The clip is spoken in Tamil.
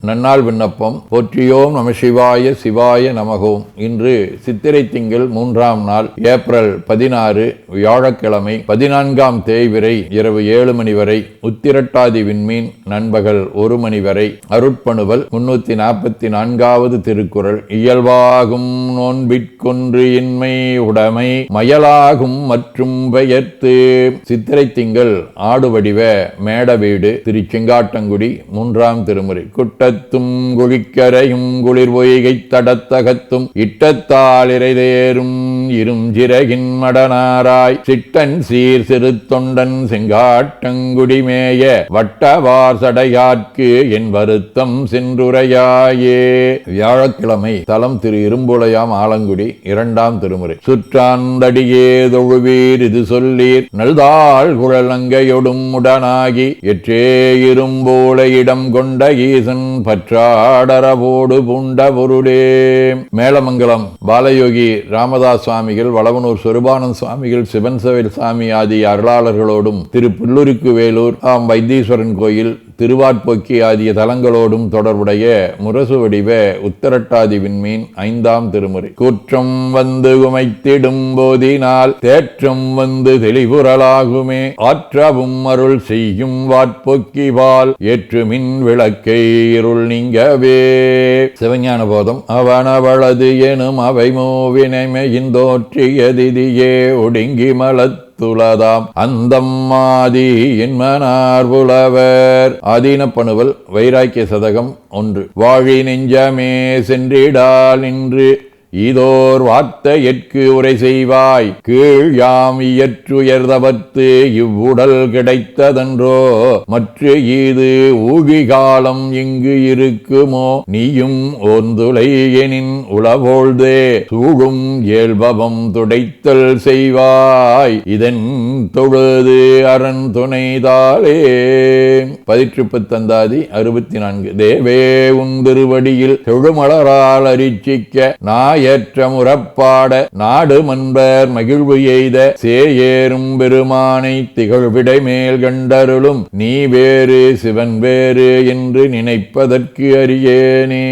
நன்னாள் விண்ணப்பம். போற்றியோம் நம சிவாய சிவாய நமகோம். இன்று சித்திரை திங்கள் 3ஆம் நாள், ஏப்ரல் 16, வியாழக்கிழமை. 14ஆம் தேய்விரை இரவு 7 மணி வரை, உத்திரட்டாதி விண்மீன் நண்பகல் 1 மணி வரை. அருட்பணுவல் 344வது திருக்குறள். இயல்பாகும் நோன்பிற்கொன்று இன்மை உடைமை மயலாகும் மற்றும் பெயர்த்து. சித்திரை திங்கள் ஆடுவடிவ மேட வீடு, திருச்செங்காட்டங்குடி, 3ஆம் திருமுறை. குட்டத்தும் குழிக்கரையும் குளிர் பொய்கை தடத்தகத்தும் இட்டத்தால் இறைதேரும் இருஞ்சிறகின் மடனாராய் சிட்டன் சீர் சிறு தொண்டன் செங்காட்டங்குடிமேய வட்டவார் சடையார்க்கு என் வருத்தம் சென்றுரையாயே. வியாழக்கிழமை. தலம் திரு இரும்புலையாம் ஆலங்குடி, 2ஆம் திருமுறை. சுற்றாந்தடியே தொழுவீர் இது சொல்லீர் நல்தாள் குழலங்கையொடும் உடனாகி எற்றே இரும்போல இடம் கொண்ட ஈசன் பற்றாடரவோடு பூண்ட பொருளே. மேலமங்கலம் பாலயோகி ராமதாஸ் சுவாமிகள், வளவனூர் சொருபானந்த சுவாமிகள், சிவன்சவேல் சாமி ஆதி அருளாளர்களோடும், திரு புல்லூருக்கு வேலூர் வைத்தீஸ்வரன் கோயில், திருவாட்பொக்கி ஆகிய தலங்களோடும் தொடர்புடைய முரசு வடிவ உத்திரட்டாதி விண்மீன் 5ஆம் திருமுறை. கூற்றம் வந்து குமைத்திடும் போதினால் தேற்றம் வந்து தெளிவுறலாகுமே ஆற்றவும் அருள் செய்யும் வாட்பொக்கி வால் ஏற்றுமின் விளக்கை இருள் நீங்கவே. சிவஞான போதம். அவனவளது எனும் அவை மூவினைமையின் தோற்றியதிதியே ஒடுங்கி மலத்துலதாம் அந்தம் ஆதி என்மனார் புலவர். ஆதீனப்பணுவல் வைராக்கிய சதகம் 1. வாழி நெஞ்சமே சென்றிடால் நின்று இதோர் வார்த்தையற்கு உரை செய்வாய் கீழ் யாம் இயற்றுயர்தவத்து இவ்வுடல் கிடைத்ததன்றோ மற்ற இது ஊகிகாலம் இங்கு இருக்குமோ நீயும் ஓந்துலை எனின் உளவோழ்தே சூழும் இயல்பவம் துடைத்தல் செய்வாய் இதன் தொழுது அரண் துணைதாளே. 18 64. தேவே உன் திருவடியில் தொழுமலரால் அரிச்சிக்க ஏற்ற முறப்பாட நாடு மன்பர் மகிழ்வு எய்த சேயேறும் பெருமானை திகழ்விடை மேல் கண்டருளும் நீ வேறு சிவன் வேறு என்று நினைப்பதற்கு அறியேனே.